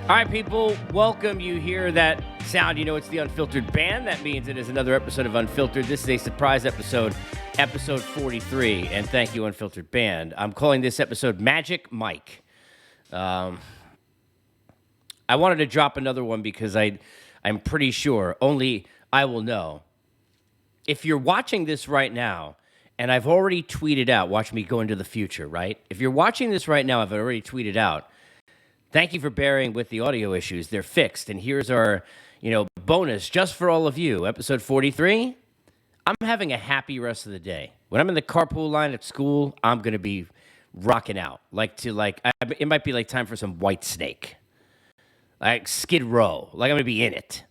All right, people, welcome. You hear that sound, you know it's the Unfiltered Band. That means it is another episode of Unfiltered. This is a surprise episode, episode 43, and thank you, Unfiltered Band. I'm calling this episode Magic Mike. I wanted to drop another one because I'm pretty sure only I will know. If you're watching this right now, and I've already tweeted out, watch me go into the future, right? If you're watching this right now, I've already tweeted out, thank you for bearing with the audio issues. They're fixed. And here's our, bonus just for all of you. Episode 43, I'm having a happy rest of the day. When I'm in the carpool line at school, I'm going to be rocking out. It might be like time for some White Snake. Like Skid Row. Like I'm going to be in it.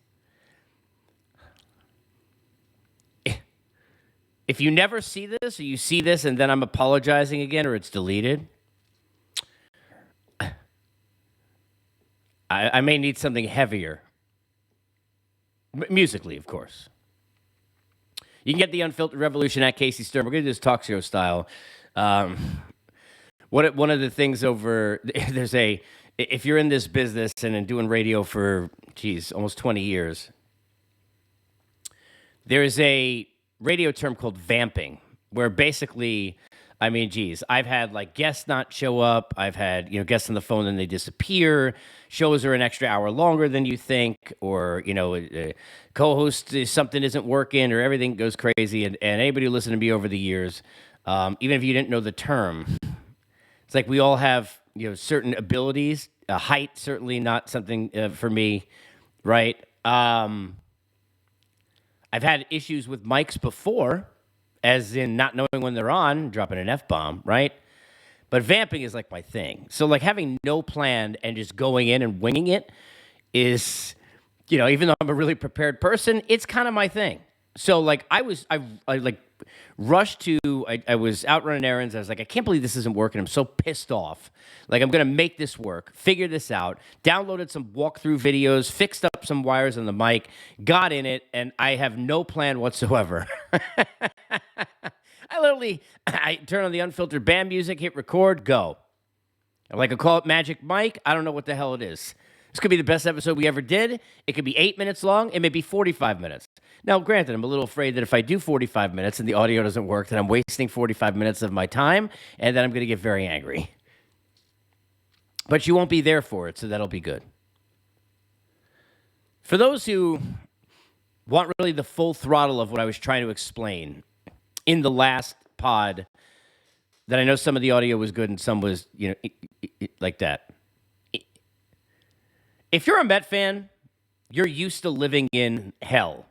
If you never see this, or you see this and then I'm apologizing again, or it's deleted, I may need something heavier. Musically, of course. You can get the Unfiltered Revolution at Casey Stern. We're going to do this talk show style. One of the things if you're in this business and in doing radio for, almost 20 years, there is a radio term called vamping, where basically, I've had guests not show up. I've had, guests on the phone and they disappear. Shows are an extra hour longer than you think, or, co-host, something isn't working or everything goes crazy. And anybody who listened to me over the years, even if you didn't know the term, it's like we all have, certain abilities. Height, certainly not something for me, right? I've had issues with mics before, as in not knowing when they're on, dropping an F-bomb, right? But vamping is like my thing. So having no plan and just going in and winging it is, even though I'm a really prepared person, it's kind of my thing. So I rushed to, I was out running errands. I was like, I can't believe this isn't working. I'm so pissed off. I'm going to make this work, figure this out, downloaded some walkthrough videos, fixed up some wires on the mic, got in it, and I have no plan whatsoever. I turn on the Unfiltered Band music, hit record, go. I call it Magic Mike. I don't know what the hell it is. This could be the best episode we ever did. It could be 8 minutes long. It may be 45 minutes. Now, granted, I'm a little afraid that if I do 45 minutes and the audio doesn't work, then I'm wasting 45 minutes of my time, and then I'm going to get very angry. But you won't be there for it, so that'll be good. For those who want really the full throttle of what I was trying to explain in the last pod, that I know some of the audio was good and some was, like that. If you're a Met fan, you're used to living in hell.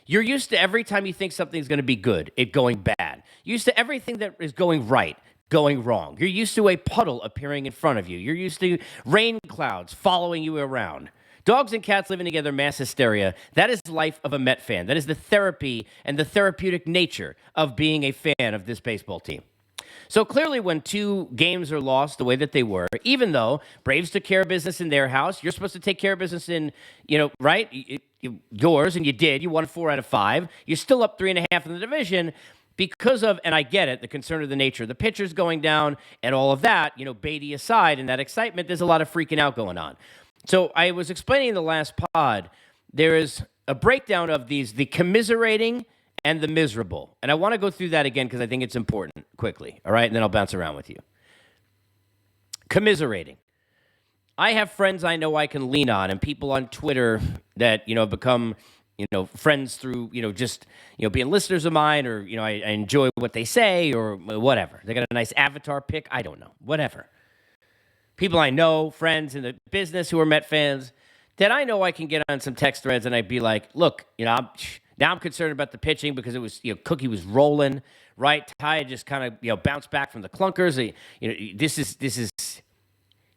You're used to every time you think something's going to be good, it going bad. You're used to everything that is going right, going wrong. You're used to a puddle appearing in front of you. You're used to rain clouds following you around. Dogs and cats living together, mass hysteria. That is the life of a Met fan. That is the therapy and the therapeutic nature of being a fan of this baseball team. So clearly when two games are lost the way that they were, even though Braves took care of business in their house, you're supposed to take care of business in, right? Yours, and you did. You won 4 out of 5. You're still up 3.5 in the division because of, and I get it, the concern of the nature of the pitchers going down and all of that, Beatty aside, and that excitement, there's a lot of freaking out going on. So I was explaining in the last pod, there is a breakdown of the commiserating and the miserable. And I want to go through that again because I think it's important quickly, all right? And then I'll bounce around with you. Commiserating. I have friends I know I can lean on and people on Twitter that, have become, friends through, just, being listeners of mine or, I enjoy what they say or whatever. They got a nice avatar pic. I don't know. Whatever. People I know, friends in the business who are Met fans, that I know I can get on some text threads and I'd be like, look, now I'm concerned about the pitching because it was, Cookie was rolling, right? Ty had just kind of, bounced back from the clunkers. This is,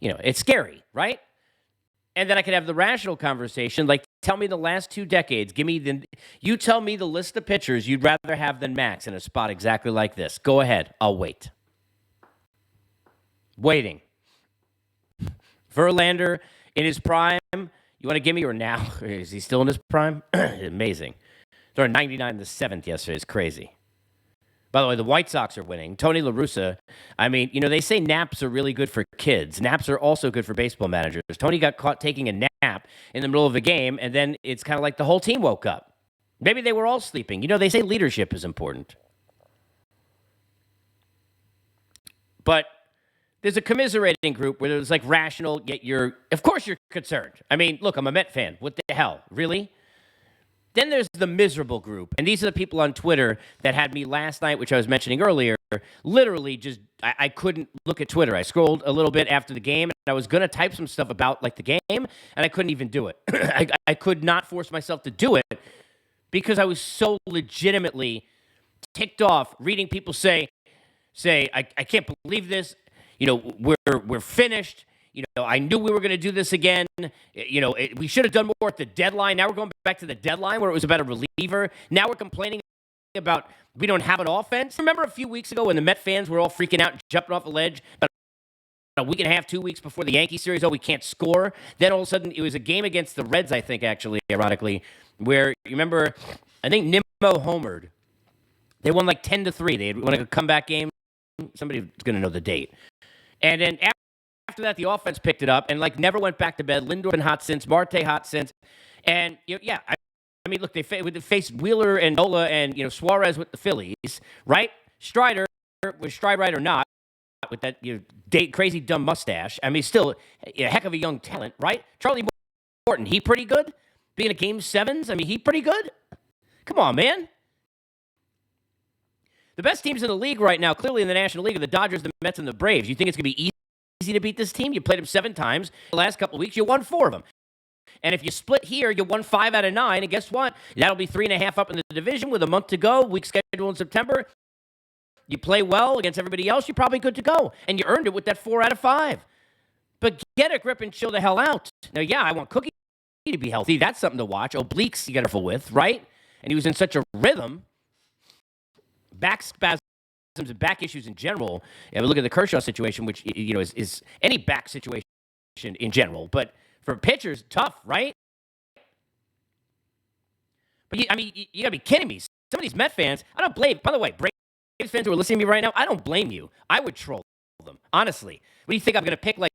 it's scary, right? And then I could have the rational conversation, tell me the last 2 decades. You tell me the list of pitchers you'd rather have than Max in a spot exactly like this. Go ahead. I'll wait. Waiting. Verlander in his prime. You want to give me, or now? Is he still in his prime? Amazing. They're 99 in the 7th yesterday. It's crazy. By the way, the White Sox are winning. Tony La Russa, I mean, they say naps are really good for kids. Naps are also good for baseball managers. Tony got caught taking a nap in the middle of a game, and then it's kind of like the whole team woke up. Maybe they were all sleeping. They say leadership is important. But there's a commiserating group where there's like rational, yet of course you're concerned. I mean, look, I'm a Met fan. What the hell? Really? Then there's the miserable group. And these are the people on Twitter that had me last night, which I was mentioning earlier, literally just, I couldn't look at Twitter. I scrolled a little bit after the game, and I was going to type some stuff about like the game, and I couldn't even do it. I could not force myself to do it because I was so legitimately ticked off reading people say, I can't believe this. We're finished. I knew we were going to do this again. We should have done more at the deadline. Now we're going back to the deadline where it was about a reliever. Now we're complaining about we don't have an offense. Remember a few weeks ago when the Met fans were all freaking out and jumping off a ledge about a week and a half, 2 weeks before the Yankee series? Oh, we can't score. Then all of a sudden it was a game against the Reds, I think, actually, ironically, where you remember, I think Nimmo homered. They won like 10-3. They had won a comeback game. Somebody's going to know the date. And then after that, the offense picked it up and like never went back to bed. Lindor been hot since, Marte hot since. And, I mean, look, they faced Wheeler and Nola and, Suarez with the Phillies, right? Strider, was Strider right or not, with that crazy dumb mustache. I mean, still a heck of a young talent, right? Charlie Morton, he pretty good? Being a Game 7s, I mean, he pretty good? Come on, man. The best teams in the league right now, clearly in the National League, are the Dodgers, the Mets, and the Braves. You think it's going to be easy to beat this team? You played them 7 times. The last couple of weeks, you won 4 of them. And if you split here, you won 5 out of 9. And guess what? That'll be 3.5 up in the division with a month to go, week schedule in September. You play well against everybody else, you're probably good to go. And you earned it with that 4 out of 5. But get a grip and chill the hell out. Now, yeah, I want Cookie to be healthy. That's something to watch. Obliques, you got to full with, right? And he was in such a rhythm. Back spasms and back issues in general. Yeah, we look at the Kershaw situation, which is any back situation in general. But for pitchers, tough, right? But you got to be kidding me. Some of these Met fans, I don't blame. By the way, Braves fans who are listening to me right now, I don't blame you. I would troll them, honestly. What do you think I'm going to pick, like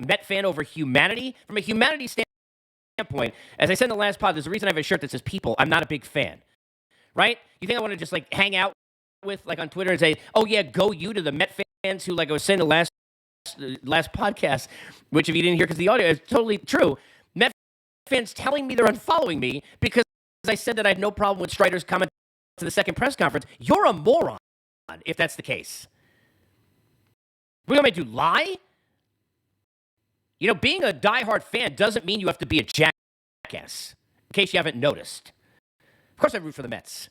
Met fan over humanity? From a humanity standpoint, as I said in the last pod, there's a reason I have a shirt that says "People." I'm not a big fan, right? You think I want to just like hang out with like on Twitter and say, oh yeah, go you to the Met fans who, like I was saying the last podcast, which if you didn't hear because the audio is totally true, Met fans telling me they're unfollowing me because I said that I had no problem with Strider's comment to the second press conference. You're a moron if that's the case. We're going to lie? Being a diehard fan doesn't mean you have to be a jackass, in case you haven't noticed. Of course I root for the Mets.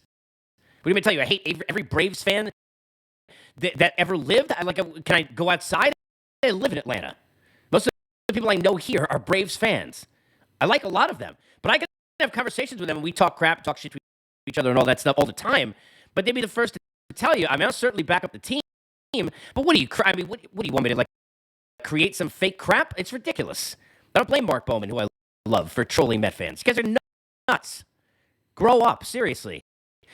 What do you mean tell you? I hate every Braves fan that ever lived. Can I go outside? I live in Atlanta. Most of the people I know here are Braves fans. I like a lot of them. But I can have conversations with them, and we talk crap, talk shit to each other and all that stuff all the time. But they'd be the first to tell you, I mean, I'll certainly back up the team. But what do you want me to, create some fake crap? It's ridiculous. I don't blame Mark Bowman, who I love, for trolling Met fans. You guys are nuts. Grow up, seriously.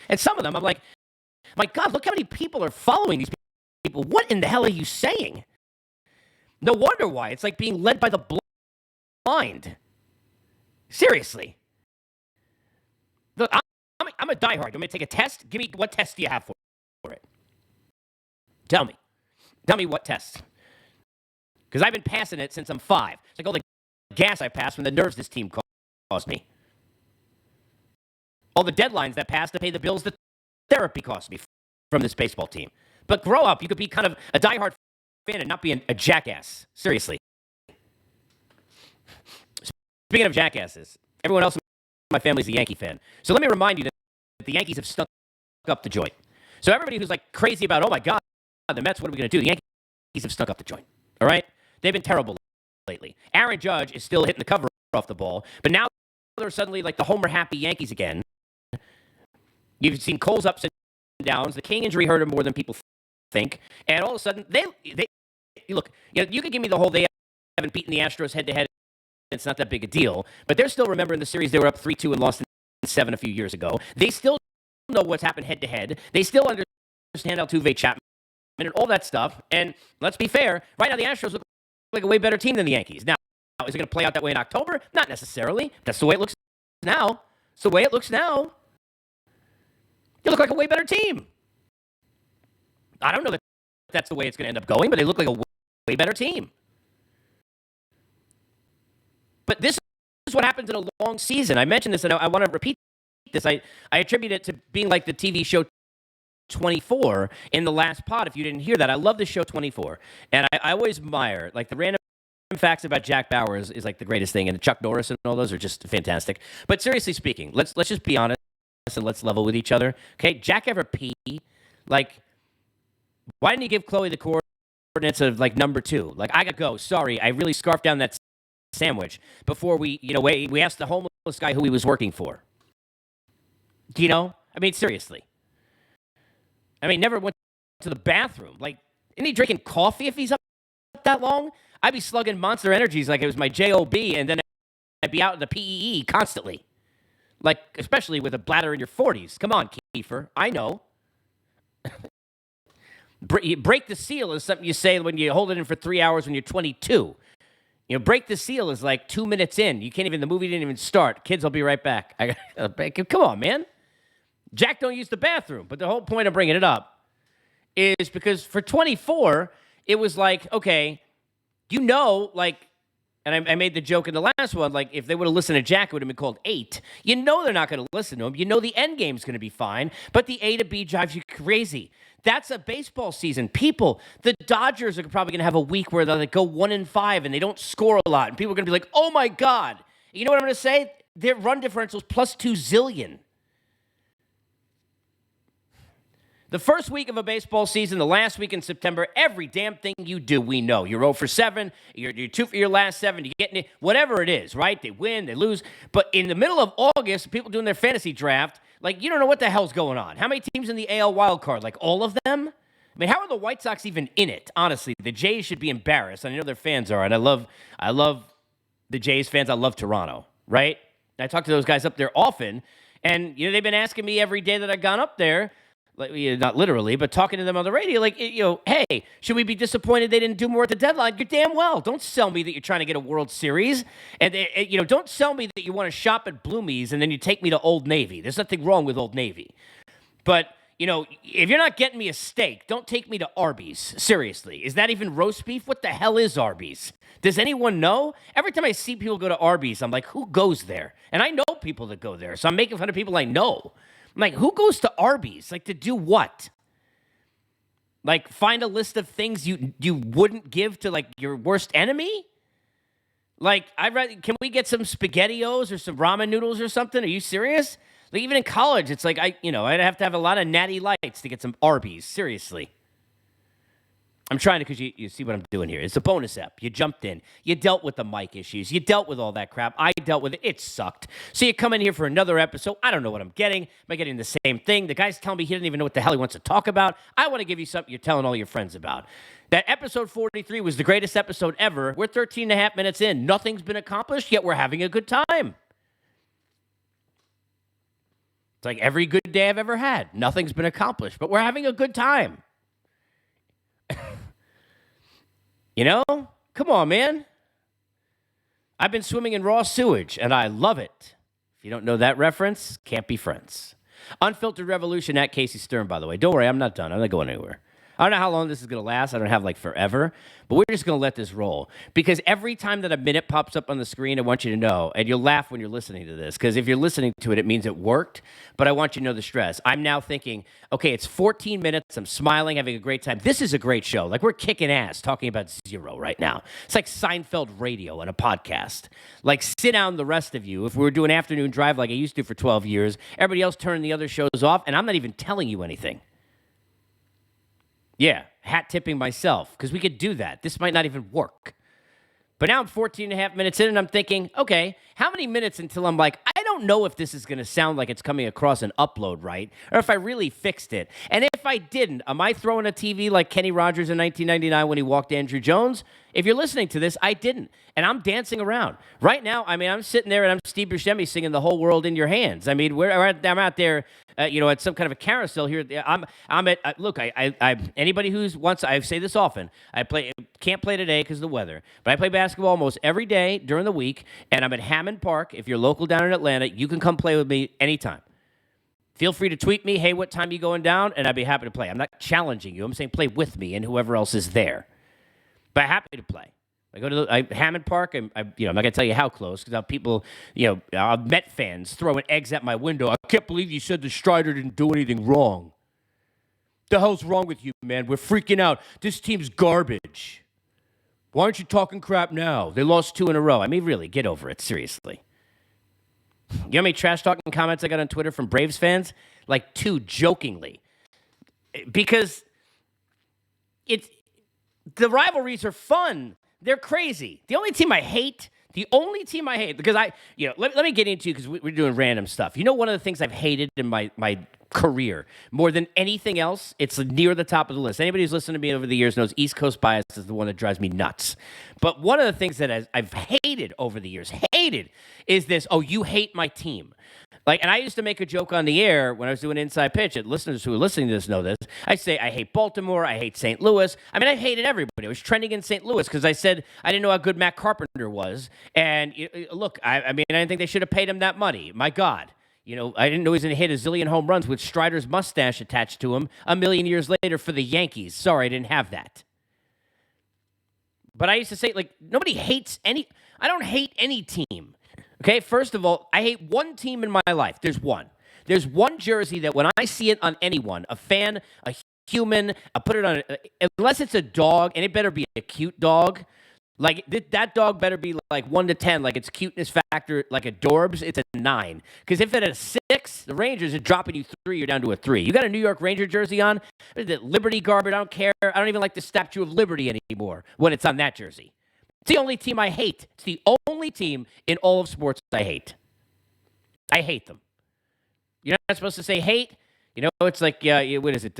And some of them, I'm like, my God, look how many people are following these people. What in the hell are you saying? No wonder why. It's like being led by the blind. Seriously. Look, I'm a diehard. You want me to take a test? Give me, what test do you have for it? Tell me what test. Because I've been passing it since I'm 5. It's like all the gas I passed from the nerves this team caused me. All the deadlines that passed to pay the bills that therapy cost me from this baseball team. But grow up. You could be kind of a diehard fan and not be a jackass. Seriously. Speaking of jackasses, everyone else in my family's a Yankee fan. So let me remind you that the Yankees have stunk up the joint. So everybody who's like crazy about, oh my God, the Mets, what are we going to do? The Yankees have stunk up the joint. All right? They've been terrible lately. Aaron Judge is still hitting the cover off the ball, but now they're suddenly like the homer-happy Yankees again. You've seen Cole's ups and downs. The King injury hurt him more than people think. And all of a sudden, they look, you can give me the whole they haven't beaten the Astros head-to-head. It's not that big a deal. But they're still remembering the series they were up 3-2 and lost in 7 a few years ago. They still know what's happened head-to-head. They still understand hand Altuve, Chapman, and all that stuff. And let's be fair, right now the Astros look like a way better team than the Yankees. Now, is it going to play out that way in October? Not necessarily. That's the way it looks now. It's the way it looks now. They look like a way better team. I don't know that that's the way it's going to end up going, but they look like a way better team. But this is what happens in a long season. I mentioned this, and I want to repeat this. I attribute it to being like the TV show 24 in the last pod. If you didn't hear that, I love the show 24. And I always admire, like, the random facts about Jack Bauer is like the greatest thing. And Chuck Norris and all those are just fantastic. But seriously speaking, let's just be honest and let's level with each other. Okay, Jack ever pee? Like, why didn't he give Chloe the coordinates of, like, number 2? Like, I gotta go. Sorry, I really scarfed down that sandwich before we asked the homeless guy who he was working for. You know? I mean, seriously. I mean, never went to the bathroom. Like, isn't he drinking coffee if he's up that long? I'd be slugging Monster Energies like it was my JOB, and then I'd be out in the PEE constantly. Like, especially with a bladder in your 40s. Come on, Kiefer. I know. Break the seal is something you say when you hold it in for 3 hours when you're 22. You know, break the seal is like 2 minutes in. The movie didn't even start. Kids, I'll be right back. Come on, man. Jack don't use the bathroom. But the whole point of bringing it up is because for 24, it was like, okay, and I made the joke in the last one, like, if they would have listened to Jack, it would have been called 8. You know they're not going to listen to him. You know the end game's going to be fine, but the A to B drives you crazy. That's a baseball season. People, the Dodgers are probably going to have a week where they go 1-5 and they don't score a lot, and people are going to be like, oh, my God. You know what I'm going to say? Their run differential's plus 2 zillion. The first week of a baseball season, the last week in September, every damn thing you do, we know. You're 0 for 7, you're 2 for your last 7, you're getting it, whatever it is, right? They win, they lose. But in the middle of August, people doing their fantasy draft, like, you don't know what the hell's going on. How many teams in the AL wild card? Like, all of them? I mean, how are the White Sox even in it? Honestly, the Jays should be embarrassed. I know their fans are, and I love the Jays fans. I love Toronto, right? I talk to those guys up there often, and, you know, they've been asking me every day that I've gone up there, like, not literally, but talking to them on the radio, like, hey, should we be disappointed they didn't do more at the deadline? You're damn well. Don't sell me that you're trying to get a World Series. And, don't sell me that you want to shop at Bloomies and then you take me to Old Navy. There's nothing wrong with Old Navy. But, if you're not getting me a steak, don't take me to Arby's. Seriously. Is that even roast beef? What the hell is Arby's? Does anyone know? Every time I see people go to Arby's, I'm like, who goes there? And I know people that go there, so I'm making fun of people I know. I'm like, who goes to Arby's? Like, to do what? Like, find a list of things you wouldn't give to, like, your worst enemy? Like, can we get some SpaghettiOs or some ramen noodles or something? Are you serious? Like, even in college, it's like, I'd have to have a lot of Natty Lights to get some Arby's. Seriously. I'm trying to, because you see what I'm doing here. It's a bonus app. You jumped in. You dealt with the mic issues. You dealt with all that crap. I dealt with it. It sucked. So you come in here for another episode. I don't know what I'm getting. Am I getting the same thing? The guy's telling me he doesn't even know what the hell he wants to talk about. I want to give you something you're telling all your friends about. That episode 43 was the greatest episode ever. We're 13 and a half minutes in. Nothing's been accomplished, yet we're having a good time. It's like every good day I've ever had. Nothing's been accomplished, but we're having a good time. Come on, man. I've been swimming in raw sewage, and I love it. If you don't know that reference, can't be friends. Unfiltered Revolution at Casey Stern, by the way. Don't worry, I'm not done. I'm not going anywhere. I don't know how long this is going to last. I don't have, like, forever. But we're just going to let this roll. Because every time that a minute pops up on the screen, I want you to know, and you'll laugh when you're listening to this, because if you're listening to it, it means it worked. But I want you to know the stress. I'm now thinking, okay, it's 14 minutes. I'm smiling, having a great time. This is a great show. Like, we're kicking ass talking about Zero right now. It's like Seinfeld radio and a podcast. Like, sit down, the rest of you. If we were doing afternoon drive like I used to for 12 years, everybody else turning the other shows off, and I'm not even telling you anything. Yeah, hat tipping myself, because we could do that. This might not even work. But now I'm 14 and a half minutes in, and I'm thinking, okay, how many minutes until I'm like, I don't know if this is going to sound like it's coming across an upload right, or if I really fixed it. And if if I didn't, am I throwing a TV like Kenny Rogers in 1999 when he walked Andrew Jones? If you're listening to this, I didn't. And I'm dancing around. Right now, I mean, I'm sitting there and I'm Steve Buscemi singing The Whole World in Your Hands. I mean, I'm out there, at some kind of a carousel here. I'm at, look, anybody who's wants, I say this often, can't play today because of the weather, but I play basketball almost every day during the week, and I'm at Hammond Park. If you're local down in Atlanta, you can come play with me anytime. Feel free to tweet me, hey, what time you going down? And I'd be happy to play. I'm not challenging you. I'm saying play with me and whoever else is there. But I'm happy to play. I go to Hammond Park, and I'm not going to tell you how close, because people, Met fans throwing eggs at my window. I can't believe you said the Strider didn't do anything wrong. The hell's wrong with you, man? We're freaking out. This team's garbage. Why aren't you talking crap now? They lost 2 in a row. I mean, really, get over it, seriously. You know how many trash-talking comments I got on Twitter from Braves fans? Like 2, jokingly. Because the rivalries are fun. They're crazy. The only team I hate, because let me get into, because we're doing random stuff. You know, one of the things I've hated in my career more than anything else, it's near the top of the list. Anybody who's listened to me over the years knows East Coast bias is the one that drives me nuts. But one of the things that I've hated over the years, is this, oh, you hate my team. And I used to make a joke on the air when I was doing Inside Pitch, and listeners who are listening to this know this. I say, I hate Baltimore, I hate St. Louis. I mean, I hated everybody. I was trending in St. Louis because I said I didn't know how good Matt Carpenter was. And look, I didn't think they should have paid him that money. My God. I didn't know he was going to hit a zillion home runs with Strider's mustache attached to him a million years later for the Yankees. Sorry, I didn't have that. But I used to say, nobody hates I don't hate any team. Okay, first of all, I hate one team in my life. There's one. There's one jersey that when I see it on anyone, a fan, a human, I put it on, unless it's a dog, and it better be a cute dog. That dog better be 1 to 10, its cuteness factor, like a Dorbs, it's a 9. Because if it's a 6, the Rangers are dropping you 3, you're down to a 3. You got a New York Ranger jersey on, Liberty garbage, I don't care. I don't even like the Statue of Liberty anymore when it's on that jersey. It's the only team I hate. It's the only team in all of sports I hate. I hate them. You're not supposed to say hate. It's like, what is it?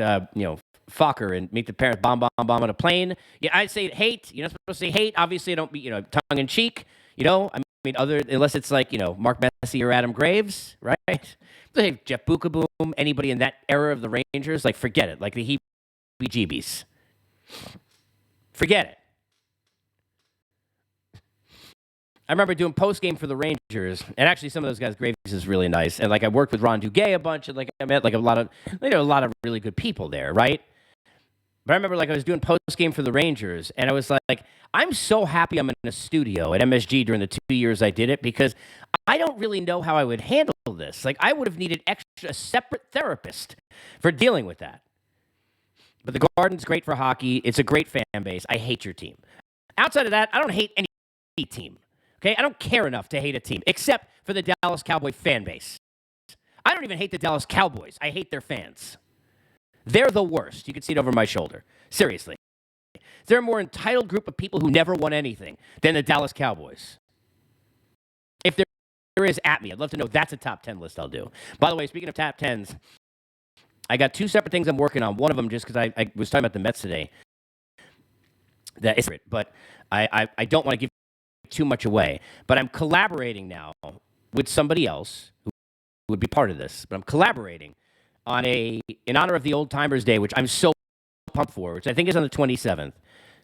Fokker and Meet the Parents, bomb on a plane. Yeah, I say hate. You're not supposed to say hate. Obviously, I don't be, tongue in cheek. Unless it's Mark Messier or Adam Graves, right? Hey, Jeff Bukaboom, anybody in that era of the Rangers, forget it. The heebie-jeebies. Forget it. I remember doing post-game for the Rangers, and actually some of those guys, Graves is really nice, and I worked with Ron Duguay a bunch, and I met a lot of really good people there, right? But I remember I was doing post-game for the Rangers, and I was I'm so happy I'm in a studio at MSG during the 2 years I did it, because I don't really know how I would handle this. I would have needed a separate therapist for dealing with that. But the Garden's great for hockey. It's a great fan base. I hate your team. Outside of that, I don't hate any team. Okay, I don't care enough to hate a team, except for the Dallas Cowboy fan base. I don't even hate the Dallas Cowboys. I hate their fans. They're the worst. You can see it over my shoulder. Seriously. They're a more entitled group of people who never won anything than the Dallas Cowboys. If there is at me, I'd love to know. That's a top 10 list I'll do. By the way, speaking of top 10s, I got 2 separate things I'm working on. One of them, just because I was talking about the Mets today, but I don't want to give too much away. But I'm collaborating now with somebody else who would be part of this. But I'm collaborating on in honor of the Old Timers Day, which I'm so pumped for, which I think is on the 27th.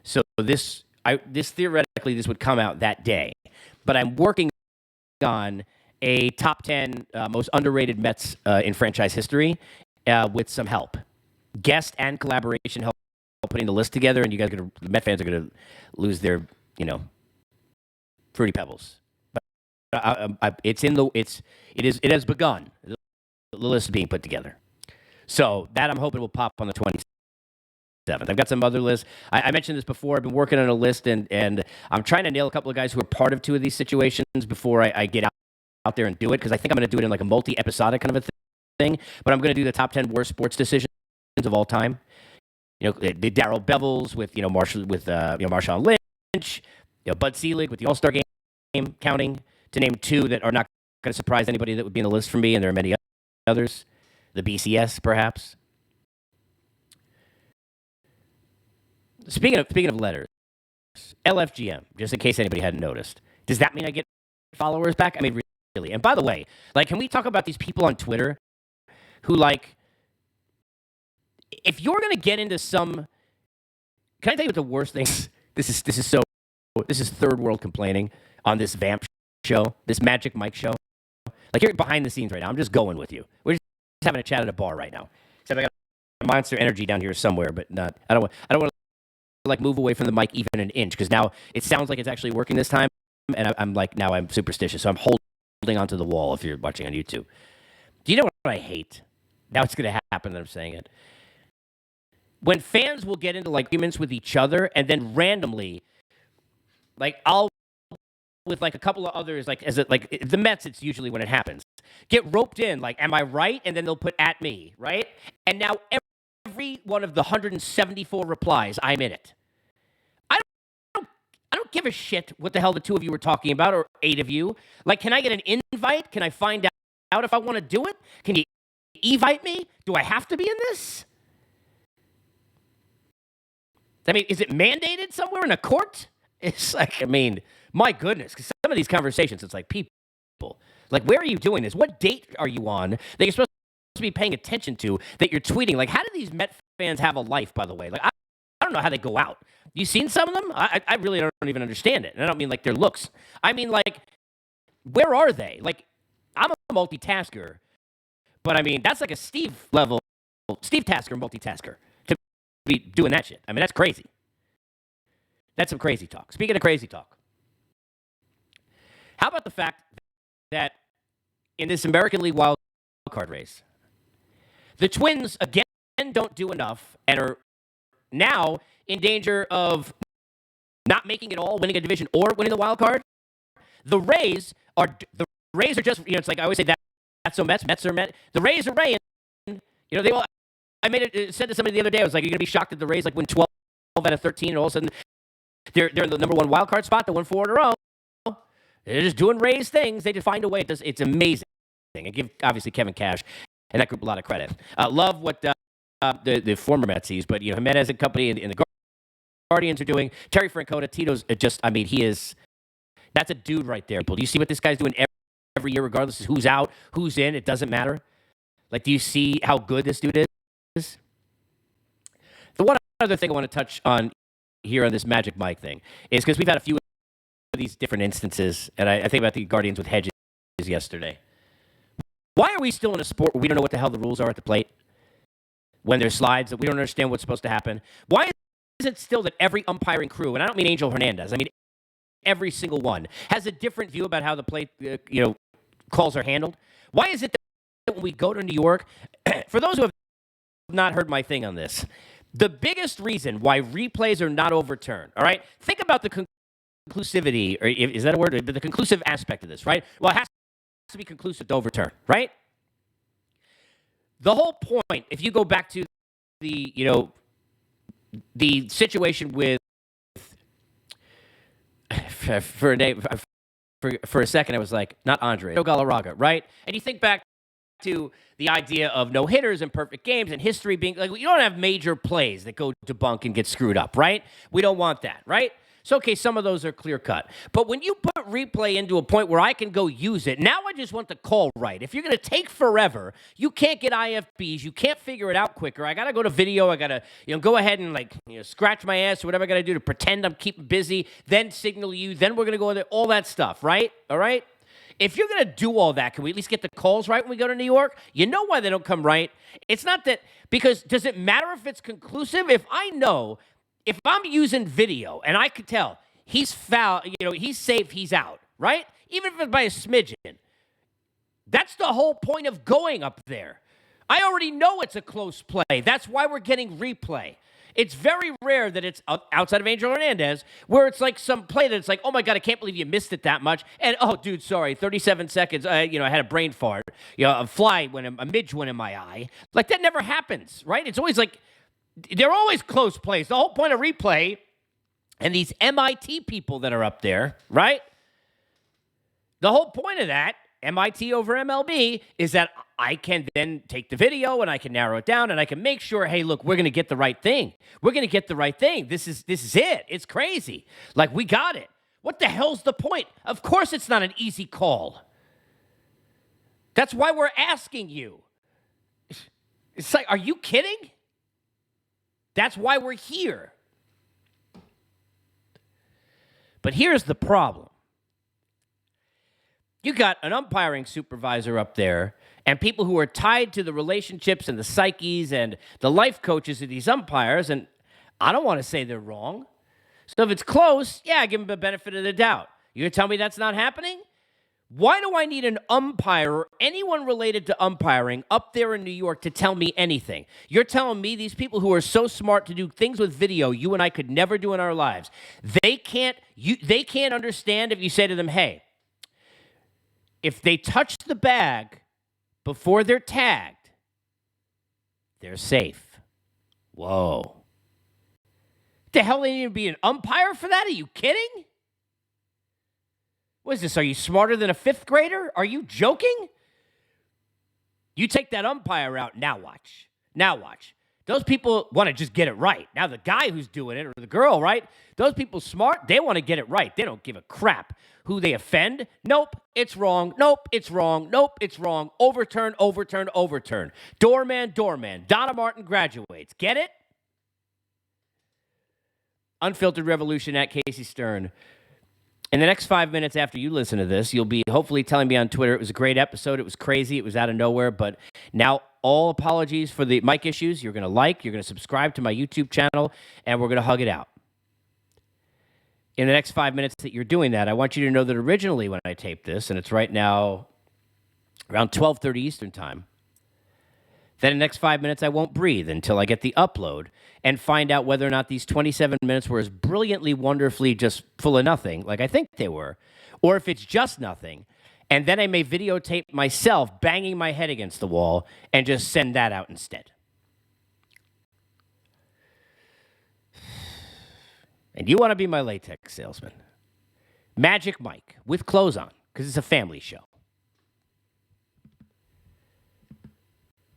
So this theoretically, this would come out that day. But I'm working on a top 10 most underrated Mets in franchise history with some help. Guest and collaboration help putting the list together, and you guys the Met fans are going to lose their, Fruity Pebbles. But it has begun. The list is being put together. So that I'm hoping will pop on the 27th. I've got some other lists. I mentioned this before. I've been working on a list, and I'm trying to nail a couple of guys who are part of 2 of these situations before I get out there and do it, because I think I'm going to do it in a multi-episodic kind of a thing. But I'm going to do the top 10 worst sports decisions of all time. The Darryl Bevels with Marshawn Lynch, Bud Selig with the All-Star Game counting, to name 2 that are not going to surprise anybody that would be in the list for me, and there are many others. The BCS, perhaps. Speaking of letters, LFGM, just in case anybody hadn't noticed, does that mean I get followers back? I mean, really? And by the way, like, can we talk about these people on Twitter who, like, if you're gonna get into some, can I tell you what the worst thing? This is third world complaining on this Vamp show, this Magic Mike show. Like, you're behind the scenes right now. I'm just going with you. We're just having a chat at a bar right now. Except I got Monster Energy down here somewhere, but not. I don't want to like move away from the mic even an inch because now it sounds like it's actually working this time, and I'm like now I'm superstitious, so I'm holding onto the wall. If you're watching on YouTube, do you know what I hate? Now it's going to happen that I'm saying it. When fans will get into like arguments with each other, and then randomly, like I'll with like a couple of others, like as it like the Mets, it's usually when it happens, get roped in. Like, am I right? And then they'll put at me, right? And now every one of the 174 replies, I'm in it. I don't give a shit what the hell the two of you were talking about, or 8 of you. Like, can I get an invite? Can I find out if I want to do it? Can you evite me? Do I have to be in this? I mean, is it mandated somewhere in a court? It's like, I mean, my goodness, because some of these conversations, it's like, people, like, where are you doing this? What date are you on that you're supposed to be paying attention to that you're tweeting? Like, how do these Met fans have a life, by the way? Like, I don't know how they go out. You seen some of them? I really don't even understand it. And I don't mean like their looks. I mean, like, where are they? Like, I'm a multitasker, but I mean, that's like a Steve Tasker multitasker to be doing that shit. I mean, that's crazy. That's some crazy talk. Speaking of crazy talk, how about the fact that in this American League wild card race, the Twins again don't do enough and are now in danger of not making it all, winning a division or winning the wild card. The Rays are just, you know, it's like I always say that that's so Mets are Mets. The Rays are Raying. You know, they all. I said to somebody the other day, I was like, you're gonna be shocked that the Rays like win 12 out of 13, and all of a sudden they're in the number one wild card spot. They won 4 in a row. They're just doing Rays things. They just find a way. It's amazing. And give obviously Kevin Cash and that group a lot of credit. Love what the former Metsies, but you know, Jimenez and company and the Guardians are doing. Terry Francona, Tito's just, I mean, that's a dude right there. Do you see what this guy's doing every year, regardless of who's out, who's in? It doesn't matter. Like, do you see how good this dude is? The one other thing I want to touch on here on this Magic Mike thing is because we've had a few of these different instances, and I think about the Guardians with Hedges yesterday. Why are we still in a sport where we don't know what the hell the rules are at the plate? When there's slides that we don't understand what's supposed to happen? Why is it still that every umpiring crew, and I don't mean Angel Hernandez, I mean every single one, has a different view about how the plate, calls are handled? Why is it that when we go to New York, for those who have not heard my thing on this, the biggest reason why replays are not overturned, all right? Think about the conclusivity, or is that a word? The conclusive aspect of this, right? Well, it has to be conclusive to overturn, right? The whole point, if you go back to the situation with, for a second, I was like, not Andre, no Galarraga, right? And you think back to the idea of no hitters and perfect games and history being like, you don't have major plays that go to bunk and get screwed up, right? We don't want that, right? So, okay, some of those are clear cut. But when you put replay into a point where I can go use it, now I just want the call right. If you're going to take forever, you can't get IFBs. You can't figure it out quicker. I got to go to video. I got to, go ahead and scratch my ass or whatever I got to do to pretend I'm keeping busy, then signal you, then we're going to go there, all that stuff, right? All right? If you're going to do all that, can we at least get the calls right when we go to New York? You know why they don't come right? It's not that, because does it matter if it's conclusive? If I know, if I'm using video and I could tell he's foul, he's safe, he's out, right? Even if it's by a smidgen. That's the whole point of going up there. I already know it's a close play. That's why we're getting replay. It's very rare that it's outside of Angel Hernandez where it's like some play that it's like, oh my God, I can't believe you missed it that much. And, oh, dude, sorry, 37 seconds. I had a brain fart. A midge went in my eye. Like, that never happens, right? It's always like, they're always close plays. The whole point of replay and these MIT people that are up there, right? The whole point of that MIT over MLB is that I can then take the video and I can narrow it down and I can make sure, hey, look, we're going to get the right thing. We're going to get the right thing. This is it. It's crazy. Like, we got it. What the hell's the point? Of course it's not an easy call. That's why we're asking you. It's like, are you kidding? That's why we're here. But here's the problem. You got an umpiring supervisor up there and people who are tied to the relationships and the psyches and the life coaches of these umpires, and I don't want to say they're wrong. So if it's close, yeah, give them the benefit of the doubt. You're going to tell me that's not happening? Why do I need an umpire or anyone related to umpiring up there in New York to tell me anything? You're telling me these people who are so smart to do things with video you and I could never do in our lives, they can't understand if you say to them, hey, if they touch the bag before they're tagged, they're safe. Whoa. The hell, they need to be an umpire for that? Are you kidding? What is this? Are you smarter than a fifth grader? Are you joking? You take that umpire out, now watch. Now watch. Those people want to just get it right. Now the guy who's doing it, or the girl, right? Those people smart, they want to get it right. They don't give a crap who they offend. Nope, it's wrong. Nope, it's wrong. Nope, it's wrong. Overturn, overturn, overturn. Doorman, doorman. Donna Martin graduates. Get it? Unfiltered Revolution at Casey Stern. In the next 5 minutes after you listen to this, you'll be hopefully telling me on Twitter, it was a great episode, it was crazy, it was out of nowhere, but now all apologies for the mic issues. You're going to subscribe to my YouTube channel, and we're going to hug it out. In the next 5 minutes that you're doing that, I want you to know that originally when I taped this, and it's right now around 12:30 Eastern Time, then in the next 5 minutes I won't breathe until I get the upload and find out whether or not these 27 minutes were as brilliantly, wonderfully just full of nothing, like I think they were, or if it's just nothing. And then I may videotape myself banging my head against the wall and just send that out instead. And you want to be my latex salesman. Magic Mike with clothes on, because it's a family show.